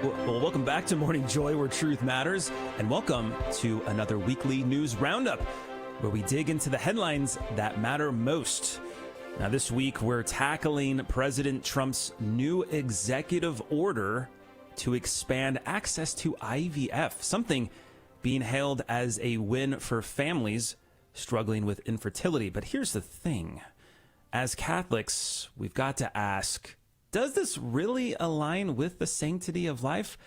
Well, welcome back to Morning Joy, where truth matters, and welcome to another weekly news roundup, where we dig into the headlines that matter most. Now, this week, we're tackling President Trump's new executive order to expand access to IVF, something being hailed as a win for families struggling with infertility. But here's the thing. As Catholics, we've got to ask, does this really align with the sanctity of life?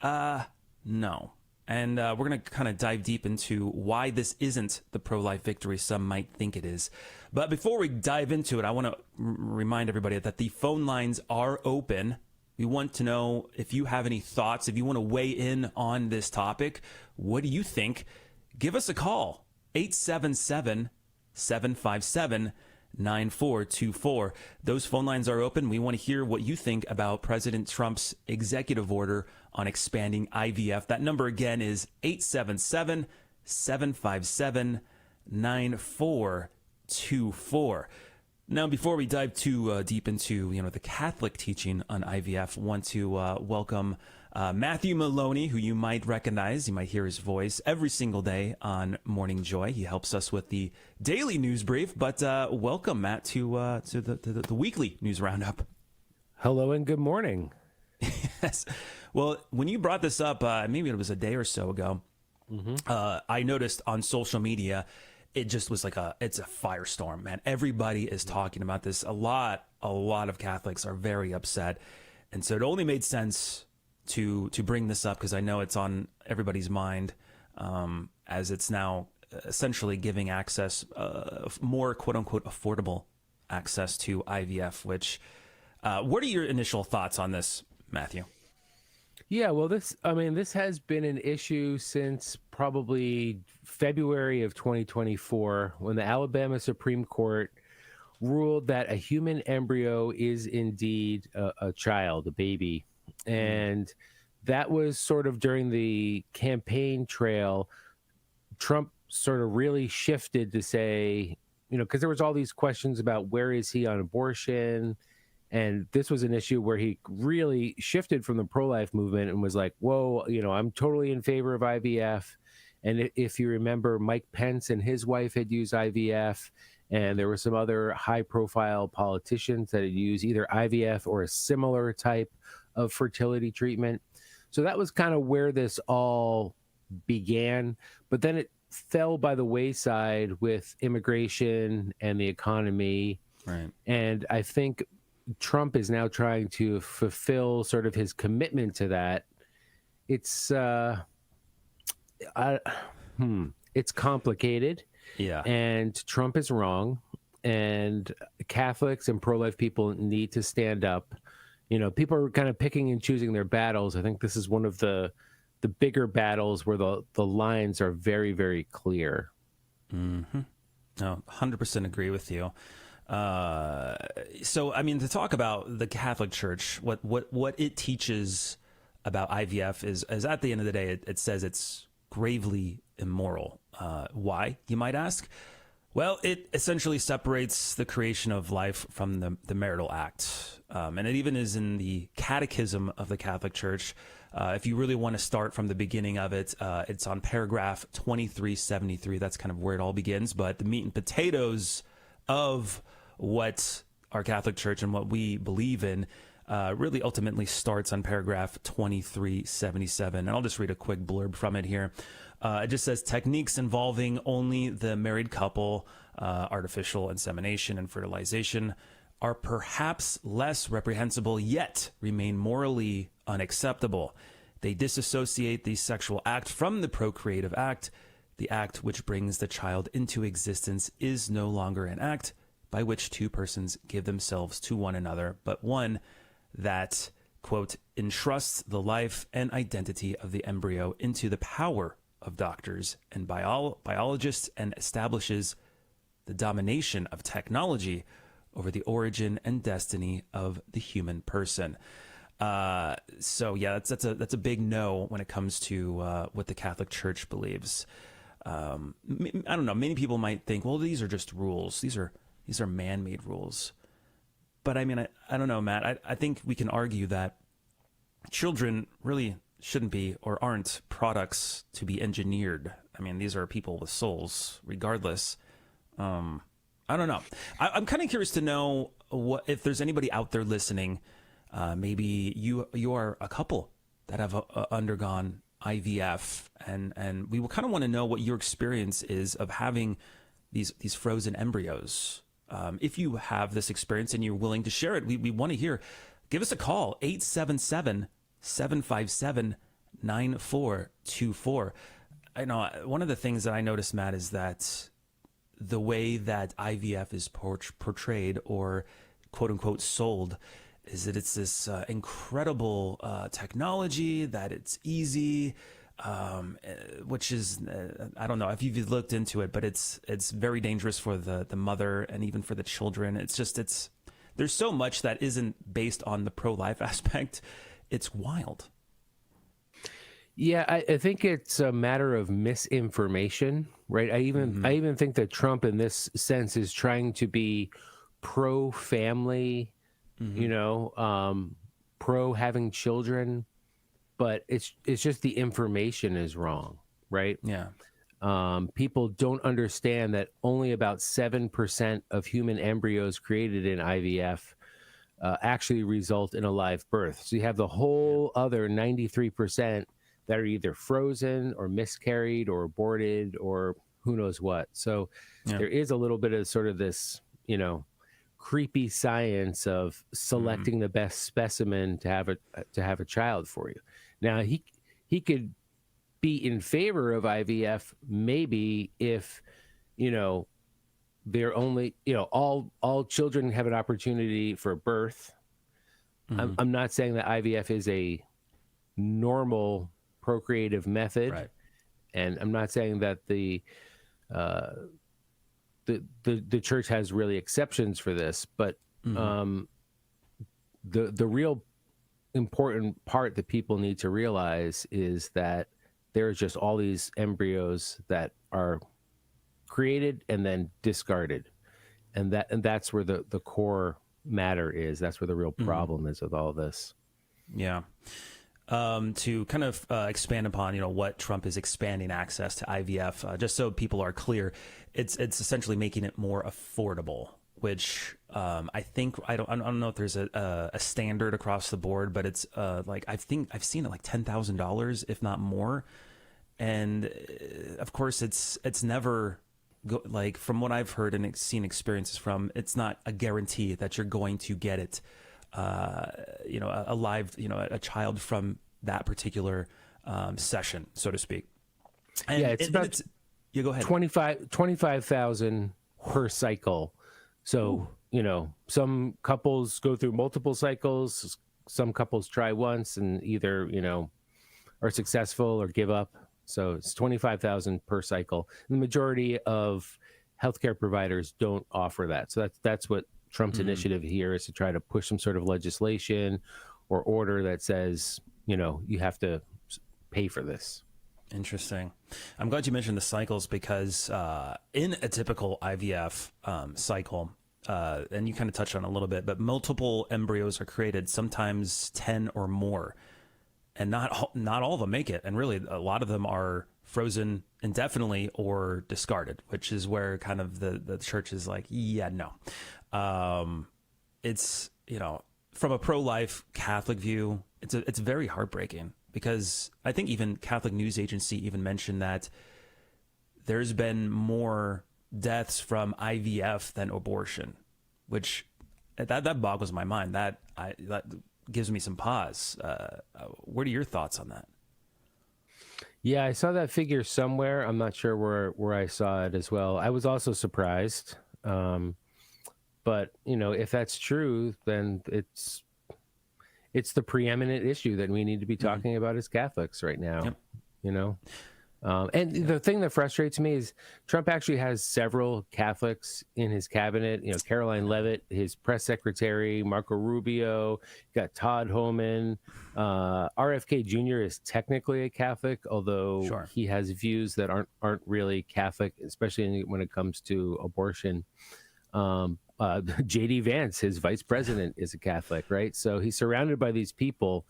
No. And we're going to kind of dive deep into why this isn't the pro-life victory some might think it is. But before we dive into it, I want to remind everybody that the phone lines are open. We want to know if you have any thoughts, if you want to weigh in on this topic. What do you think? Give us a call, 877-757-9424. Those phone lines are open. We want to hear what you think about President Trump's executive order on expanding IVF. That number again is 877-757-9424. Now, before we dive too deep into the Catholic teaching on IVF, I want to welcome Matthew Maloney, who you might recognize. You might hear his voice every single day on Morning Joy. He helps us with the daily news brief. But welcome, Matt, to the weekly news roundup. Hello and good morning. Yes. Well, when you brought this up, maybe it was a day or so ago, I noticed on social media, it just was it's a firestorm, man. Everybody is talking about this. A lot of Catholics are very upset. And so it only made sense to bring this up because I know it's on everybody's mind, as it's now essentially giving access, more quote unquote affordable access to IVF, which, what are your initial thoughts on this, Matthew? Yeah, well, this has been an issue since probably February of 2024, when the Alabama Supreme Court ruled that a human embryo is indeed a child, a baby. And that was sort of during the campaign trail. Trump sort of really shifted to say, because there was all these questions about where is he on abortion. And this was an issue where he really shifted from the pro-life movement and was like, whoa, I'm totally in favor of IVF. And if you remember, Mike Pence and his wife had used IVF, and there were some other high-profile politicians that had used either IVF or a similar type of fertility treatment. So that was kind of where this all began. But then it fell by the wayside with immigration and the economy. Right. And I think Trump is now trying to fulfill sort of his commitment to that. It's it's complicated. Yeah. And Trump is wrong. And Catholics and pro-life people need to stand up. People are kind of picking and choosing their battles. I think this is one of the bigger battles where the lines are very, very clear. Mm-hmm. No, 100% agree with you. So, to talk about the Catholic Church, what it teaches about IVF is at the end of the day, it says it's gravely immoral. Why, you might ask? Well, it essentially separates the creation of life from the marital act. And it even is in the Catechism of the Catholic Church. If you really want to start from the beginning of it, it's on paragraph 2373. That's kind of where it all begins. But the meat and potatoes of what our Catholic Church and what we believe in really ultimately starts on paragraph 2377. And I'll just read a quick blurb from it here. It just says, techniques involving only the married couple, artificial insemination and fertilization, are perhaps less reprehensible, yet remain morally unacceptable. They disassociate the sexual act from the procreative act. The act which brings the child into existence is no longer an act by which two persons give themselves to one another, but one that, quote, entrusts the life and identity of the embryo into the power of doctors and biologists and establishes the domination of technology over the origin and destiny of the human person. So yeah, that's a big no when it comes to what the Catholic Church believes. I don't know. Many people might think, well, these are just rules. These are man-made rules. But I mean, I don't know, Matt. I think we can argue that children really shouldn't be or aren't products to be engineered. I mean, these are people with souls, regardless. I don't know. I'm kind of curious to know what if there's anybody out there listening. Maybe you are a couple that have undergone IVF, and we will kind of want to know what your experience is of having these frozen embryos. If you have this experience and you're willing to share it, we want to hear. Give us a call, 877-757-9424. I know one of the things that I noticed, Matt, is that the way that IVF is portrayed or quote unquote sold is that it's this incredible technology, that it's easy, which is, I don't know if you've looked into it, but it's very dangerous for the mother and even for the children. There's so much that isn't based on the pro-life aspect. It's wild. Yeah, I think it's a matter of misinformation, right? I even think that Trump, in this sense, is trying to be pro-family, pro having children, but it's just the information is wrong, right? Yeah. People don't understand that only about 7% of human embryos created in IVF actually result in a live birth. So you have the whole other 93% that are either frozen or miscarried or aborted or who knows what. So there is a little bit of sort of this, creepy science of selecting the best specimen to have a child for you. Now he could be in favor of IVF maybe if, they're only, all children have an opportunity for birth. I'm not saying that IVF is a normal procreative method, Right. and I'm not saying that the church has really exceptions for this, but the real important part that people need to realize is that there's just all these embryos that are created and then discarded, and that's where the core matter is. That's where the real problem is with all this. Yeah. To kind of expand upon, what Trump is expanding access to IVF, just so people are clear, it's essentially making it more affordable, which I think I don't know if there's a standard across the board, but it's I think I've seen it like $10,000, if not more, and of course it's never from what I've heard and seen experiences from, it's not a guarantee that you're going to get it. A live, a child from that particular session, so to speak. And yeah, it's about you go ahead. 25,000 per cycle. So, some couples go through multiple cycles. Some couples try once and either, are successful or give up. So it's 25,000 per cycle. The majority of healthcare providers don't offer that. So that's what Trump's initiative here is, to try to push some sort of legislation or order that says, you have to pay for this. Interesting. I'm glad you mentioned the cycles because in a typical IVF cycle, and you kind of touched on it a little bit, but multiple embryos are created, sometimes 10 or more, and not all of them make it. And really, a lot of them are frozen indefinitely or discarded, which is where kind of the church is like, yeah, no. It's, from a pro-life Catholic view, it's very heartbreaking, because I think even Catholic News Agency even mentioned that there's been more deaths from IVF than abortion, which that boggles my mind. That gives me some pause. What are your thoughts on that? Yeah, I saw that figure somewhere. I'm not sure where I saw it as well. I was also surprised. But, if that's true, then it's the preeminent issue that we need to be talking about as Catholics right now. Yep. And the thing that frustrates me is Trump actually has several Catholics in his cabinet. Caroline Leavitt, his press secretary, Marco Rubio, got Todd Homan. RFK Jr. is technically a Catholic, although he has views that aren't really Catholic, especially when it comes to abortion. J.D. Vance, his vice president, is a Catholic, right? So he's surrounded by these people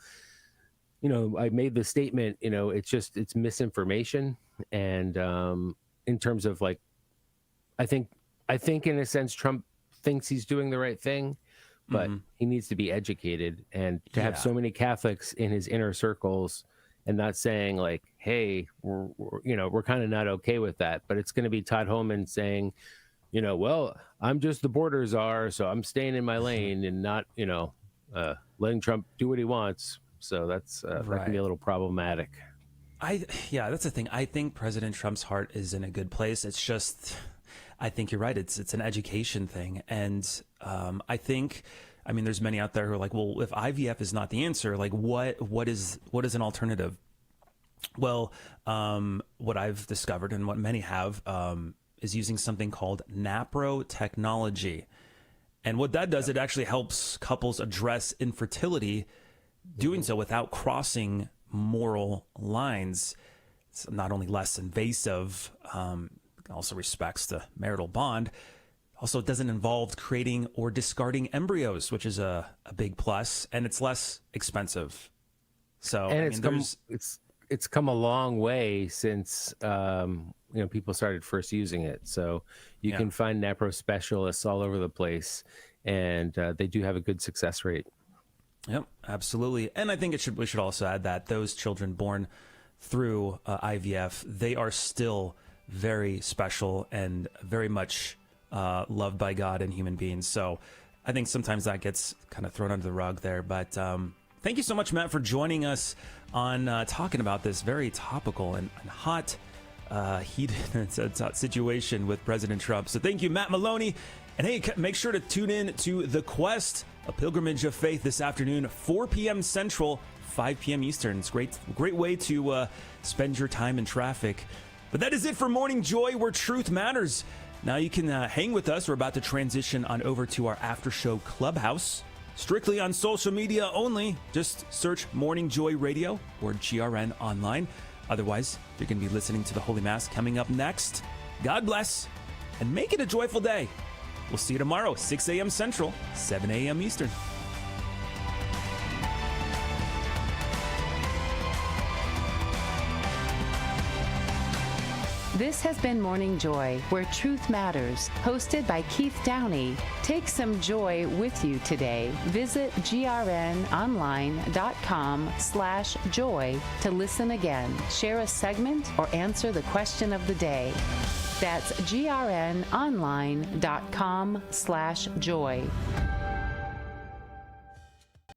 I made the statement, it's misinformation. And in terms of like, I think in a sense, Trump thinks he's doing the right thing, but he needs to be educated, and to have so many Catholics in his inner circles and not saying like, hey, we're kind of not okay with that. But it's going to be Todd Holman saying, well, I'm just the border czar, so I'm staying in my lane and not, letting Trump do what he wants. So that's that can be a little problematic. That's the thing. I think President Trump's heart is in a good place. It's just, I think you're right. It's an education thing. And I think, there's many out there who are like, well, if IVF is not the answer, like what is an alternative? Well, what I've discovered and what many have is using something called NAPRO technology. And what that does, it actually helps couples address infertility, doing so without crossing moral lines. It's not only less invasive, also respects the marital bond. Also, it doesn't involve creating or discarding embryos, which is a big plus, and it's less expensive. So, and it's come a long way since people started first using it. So you can find NAPRO specialists all over the place, and they do have a good success rate. Yep, absolutely. And I think we should also add that those children born through IVF, they are still very special and very much loved by God and human beings. So I think sometimes that gets kind of thrown under the rug there. But thank you so much, Matt, for joining us on talking about this very topical and hot, heated situation with President Trump. So thank you, Matt Maloney. And hey, make sure to tune in to The Quest, a pilgrimage of faith, this afternoon, 4 p.m. Central, 5 p.m. Eastern. It's a great way to spend your time in traffic. But that is it for Morning Joy, where truth matters. Now you can hang with us. We're about to transition on over to our after show Clubhouse. Strictly on social media only. Just search Morning Joy Radio or GRN online. Otherwise, you're going to be listening to the Holy Mass coming up next. God bless, and make it a joyful day. We'll see you tomorrow, 6 a.m. Central, 7 a.m. Eastern. This has been Morning Joy, where truth matters, hosted by Keith Downey. Take some joy with you today. Visit grnonline.com/joy to listen again, share a segment, or answer the question of the day. That's grnonline.com/joy.